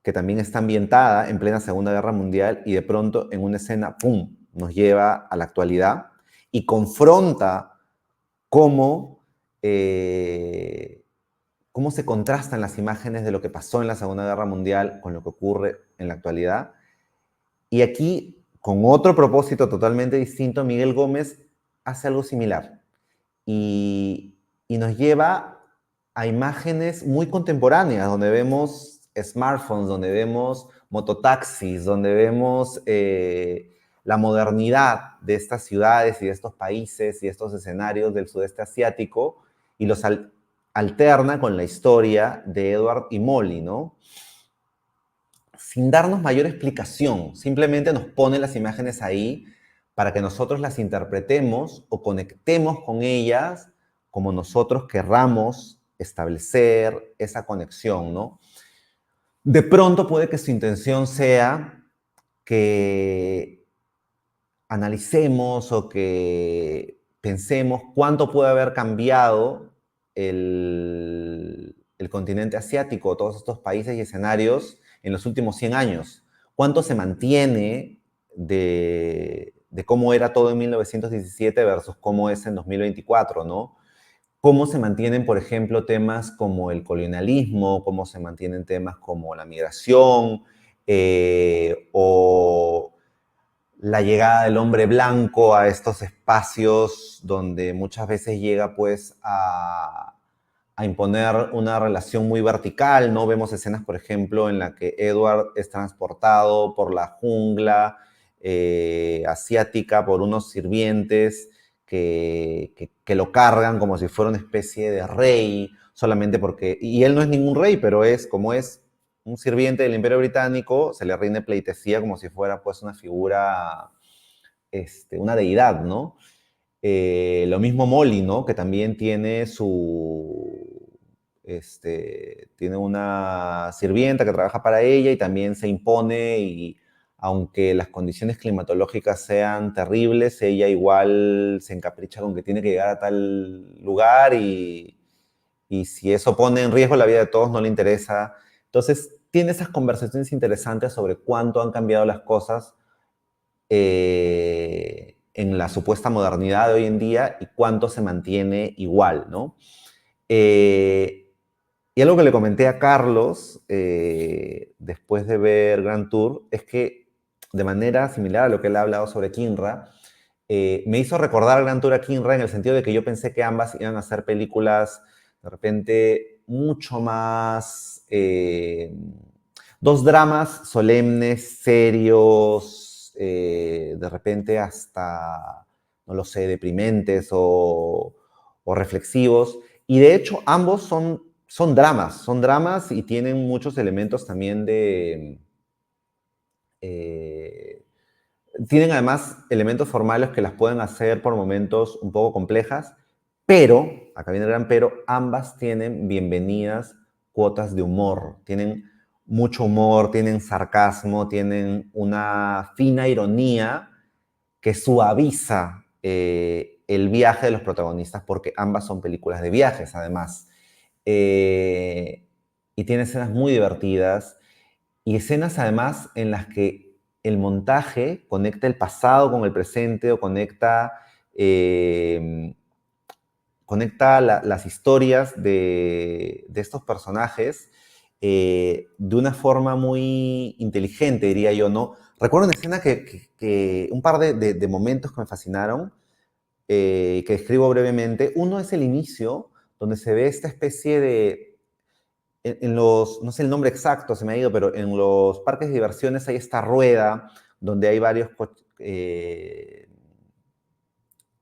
Speaker 2: que también está ambientada en plena Segunda Guerra Mundial y de pronto en una escena, ¡pum!, nos lleva a la actualidad y confronta cómo, cómo se contrastan las imágenes de lo que pasó en la Segunda Guerra Mundial con lo que ocurre en la actualidad. Y aquí, con otro propósito totalmente distinto, Miguel Gómez hace algo similar y nos lleva a imágenes muy contemporáneas, donde vemos smartphones, donde vemos mototaxis, donde vemos la modernidad de estas ciudades y de estos países y estos escenarios del sudeste asiático y los alterna con la historia de Edward y Molly, ¿no? Sin darnos mayor explicación, simplemente nos pone las imágenes ahí para que nosotros las interpretemos o conectemos con ellas como nosotros querramos establecer esa conexión, ¿no? De pronto puede que su intención sea que analicemos o que pensemos cuánto puede haber cambiado el continente asiático, todos estos países y escenarios en los últimos 100 años. ¿Cuánto se mantiene de cómo era todo en 1917 versus cómo es en 2024, ¿no? Cómo se mantienen, por ejemplo, temas como el colonialismo, cómo se mantienen temas como la migración o la llegada del hombre blanco a estos espacios donde muchas veces llega pues a imponer una relación muy vertical, ¿no? Vemos escenas, por ejemplo, en la que Edward es transportado por la jungla asiática por unos sirvientes que lo cargan como si fuera una especie de rey, solamente porque, y él no es ningún rey, pero es como es un sirviente del Imperio Británico, se le rinde pleitesía como si fuera pues una figura, una deidad, ¿no? Lo mismo Molly, ¿no? Que también tiene tiene una sirvienta que trabaja para ella y también se impone y aunque las condiciones climatológicas sean terribles, ella igual se encapricha con que tiene que llegar a tal lugar y si eso pone en riesgo la vida de todos, no le interesa. Entonces, tiene esas conversaciones interesantes sobre cuánto han cambiado las cosas en la supuesta modernidad de hoy en día y cuánto se mantiene igual, ¿no? Y algo que le comenté a Carlos después de ver Grand Tour es que, de manera similar a lo que él ha hablado sobre Kinra, me hizo recordar Grand Tour a Kinra en el sentido de que yo pensé que ambas iban a ser películas de repente mucho más, dos dramas solemnes, serios, de repente hasta, no lo sé, deprimentes o reflexivos. Y de hecho ambos son dramas y tienen muchos elementos también de... tienen además elementos formales que las pueden hacer por momentos un poco complejas, pero, acá viene el gran pero, ambas tienen bienvenidas cuotas de humor, tienen mucho humor, tienen sarcasmo, tienen una fina ironía que suaviza el viaje de los protagonistas, porque ambas son películas de viajes, además. Eh, y tiene escenas muy divertidas y escenas además en las que el montaje conecta el pasado con el presente o conecta las historias de estos personajes de una forma muy inteligente, diría yo, ¿no? Recuerdo una escena un par de momentos que me fascinaron, que describo brevemente. Uno es el inicio, donde se ve esta especie de, en los, no sé el nombre exacto, se me ha ido, pero en los parques de diversiones hay esta rueda donde hay varios,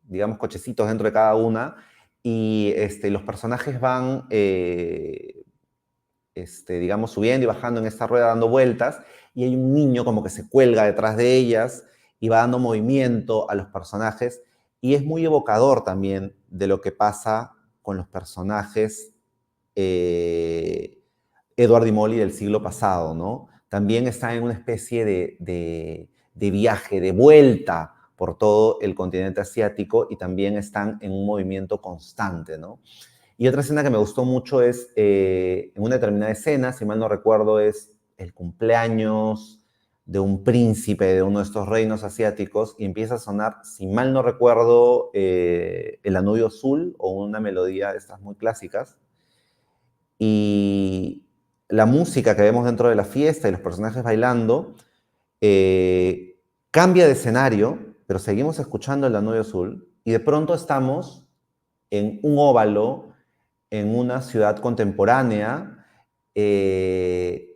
Speaker 2: digamos, cochecitos dentro de cada una, y los personajes van, digamos, subiendo y bajando en esta rueda, dando vueltas, y hay un niño como que se cuelga detrás de ellas y va dando movimiento a los personajes, y es muy evocador también de lo que pasa con los personajes Edward y Molly del siglo pasado, ¿no? También están en una especie de viaje, de vuelta por todo el continente asiático, y también están en un movimiento constante, ¿no? Y otra escena que me gustó mucho es, en una determinada escena, si mal no recuerdo, es el cumpleaños de un príncipe de uno de estos reinos asiáticos, y empieza a sonar, si mal no recuerdo, el Anubio Azul, o una melodía de estas muy clásicas, y la música que vemos dentro de la fiesta y los personajes bailando cambia de escenario, pero seguimos escuchando el Anubio Azul, y de pronto estamos en un óvalo, en una ciudad contemporánea,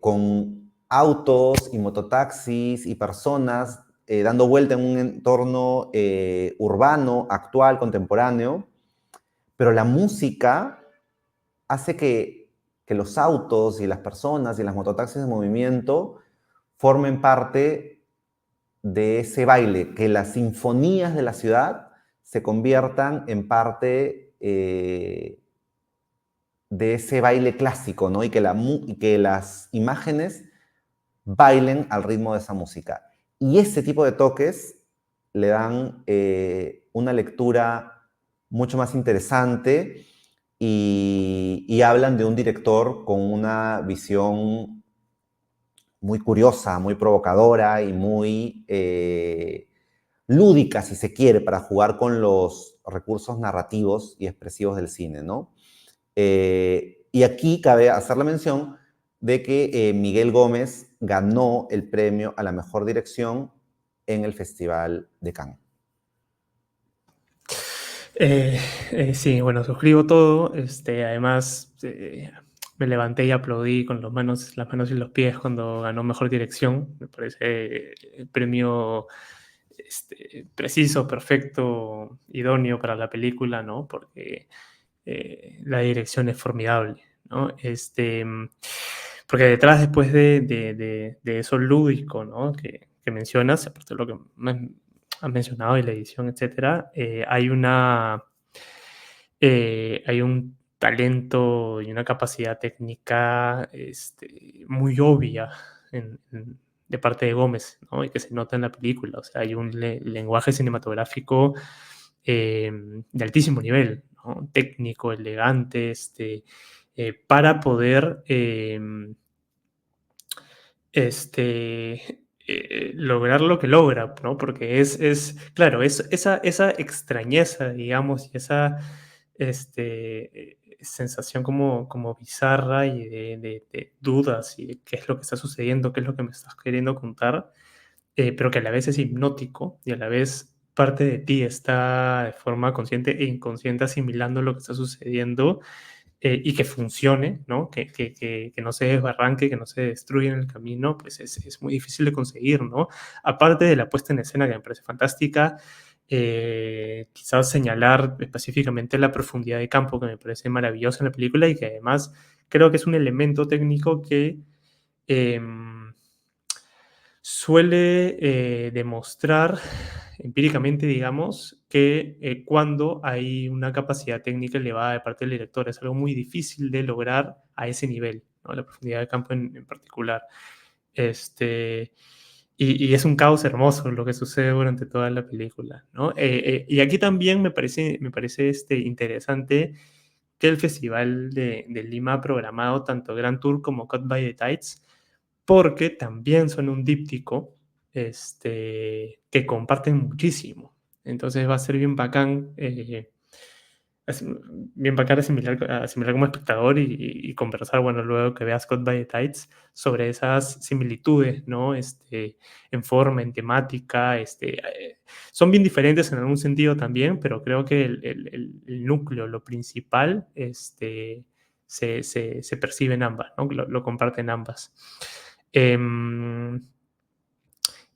Speaker 2: con autos y mototaxis y personas dando vuelta en un entorno urbano, actual, contemporáneo, pero la música hace que los autos y las personas y las mototaxis de movimiento formen parte de ese baile, que las sinfonías de la ciudad se conviertan en parte de ese baile clásico, ¿no? Y que las imágenes bailen al ritmo de esa música. Y ese tipo de toques le dan una lectura mucho más interesante, y hablan de un director con una visión muy curiosa, muy provocadora y muy lúdica, si se quiere, para jugar con los recursos narrativos y expresivos del cine, ¿no? Y aquí cabe hacer la mención de que Miguel Gómez ganó el premio a la mejor dirección en el Festival de Cannes.
Speaker 1: Sí, bueno, suscribo todo. Además, me levanté y aplaudí con las manos y los pies cuando ganó Mejor Dirección. Me parece el premio preciso, perfecto, idóneo para la película, ¿no? Porque la dirección es formidable, ¿no? Porque detrás, después de eso lúdico, ¿no? Que mencionas, aparte de lo que has mencionado y la edición, etcétera, hay un talento y una capacidad técnica muy obvia de parte de Gómez, ¿no? Y que se nota en la película. O sea, hay un lenguaje cinematográfico de altísimo nivel, ¿no? Técnico, elegante, para poder lograr lo que logra, ¿no? Porque claro, esa extrañeza, digamos, y esa sensación como bizarra y de dudas y de qué es lo que está sucediendo, qué es lo que me estás queriendo contar, pero que a la vez es hipnótico y a la vez parte de ti está de forma consciente e inconsciente asimilando lo que está sucediendo, y que funcione, ¿no? Que no se desbarranque, que no se destruya en el camino, pues es muy difícil de conseguir, ¿no? Aparte de la puesta en escena, que me parece fantástica, quizás señalar específicamente la profundidad de campo, que me parece maravillosa en la película y que además creo que es un elemento técnico que suele demostrar empíricamente, digamos, que cuando hay una capacidad técnica elevada de parte del director, es algo muy difícil de lograr a ese nivel, ¿no? La profundidad de campo en particular. Este, y es un caos hermoso lo que sucede durante toda la película, ¿no? Y aquí también me parece interesante que el Festival de Lima ha programado tanto Grand Tour como Cut by the Tides, porque también son un díptico que comparten muchísimo. Entonces va a ser bien bacán bien bacán asimilar como espectador y conversar, bueno, luego que veas Caught by the Tides, sobre esas similitudes, ¿no? En forma, en temática, son bien diferentes en algún sentido también, pero creo que el núcleo, lo principal, se percibe en ambas, ¿no? Lo comparten ambas. Em,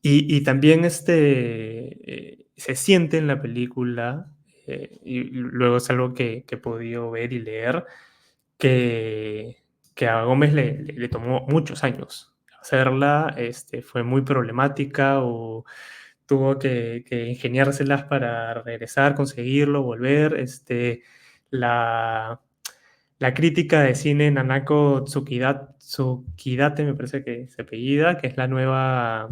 Speaker 1: y también se siente en la película, y luego es algo que he podido ver y leer, que, que a Gómez le tomó muchos años hacerla, fue muy problemática o tuvo que ingeniárselas para regresar, conseguirlo, volver. La, la crítica de cine Nanako Tsukidate, me parece que se apellida, que es la nueva,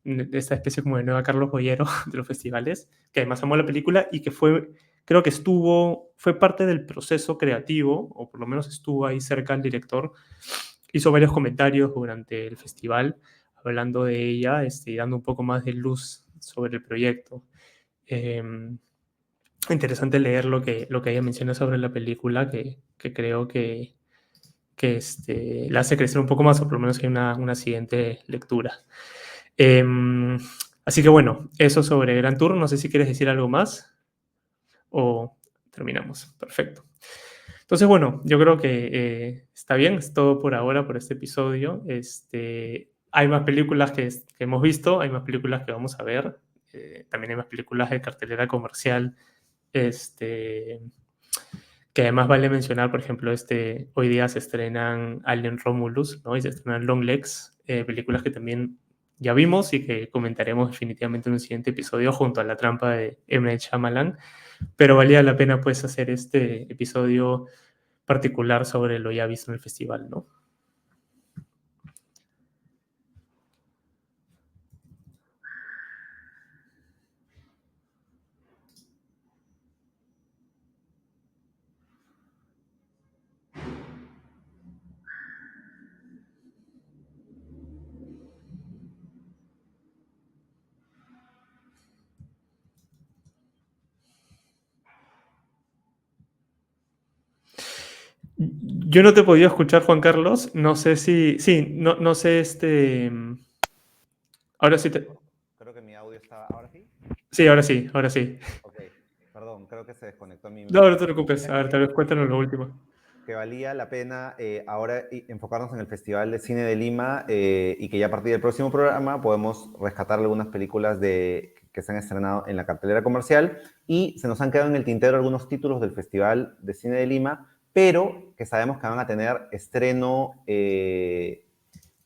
Speaker 1: de esta especie como de nueva Carlos Boyero de los festivales, que además amó la película y que creo que fue parte del proceso creativo, o por lo menos estuvo ahí cerca del director, hizo varios comentarios durante el festival hablando de ella, y dando un poco más de luz sobre el proyecto. Interesante leer lo que ella menciona sobre la película, que creo que la hace crecer un poco más, o por lo menos hay una siguiente lectura. Así que bueno, eso sobre Gran Tour. No sé si quieres decir algo más o terminamos. Perfecto. Entonces, bueno, yo creo que está bien, es todo por ahora, por este episodio. Hay más películas que hemos visto, hay más películas que vamos a ver. También hay más películas de cartelera comercial, que además vale mencionar, por ejemplo, hoy día se estrenan Alien Romulus, ¿no? Y se estrenan Longlegs, películas que también ya vimos y que comentaremos definitivamente en un siguiente episodio junto a La trampa de M. Night Shyamalan, pero valía la pena pues hacer este episodio particular sobre lo ya visto en el festival, ¿no? Yo no te he podido escuchar, Juan Carlos. No sé si. Sí, no sé. Ahora sí te.
Speaker 2: Creo que mi audio estaba... ¿Ahora sí?
Speaker 1: Sí, ahora sí, ahora sí.
Speaker 2: Ok, perdón, creo que se desconectó mi
Speaker 1: No, no
Speaker 2: micrófono.
Speaker 1: te preocupes. A ver, tal vez cuéntanos lo último.
Speaker 2: Que valía la pena ahora enfocarnos en el Festival de Cine de Lima y que ya a partir del próximo programa podemos rescatar algunas películas que se han estrenado en la cartelera comercial y se nos han quedado en el tintero algunos títulos del Festival de Cine de Lima, pero que sabemos que van a tener estreno en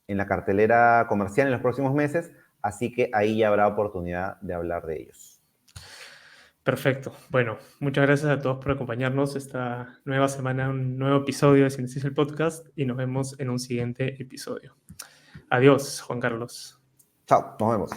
Speaker 2: la cartelera comercial en los próximos meses, así que ahí ya habrá oportunidad de hablar de ellos.
Speaker 1: Perfecto. Bueno, muchas gracias a todos por acompañarnos esta nueva semana, un nuevo episodio de Cinesis el Podcast, y nos vemos en un siguiente episodio. Adiós, Juan Carlos.
Speaker 2: Chao, nos vemos.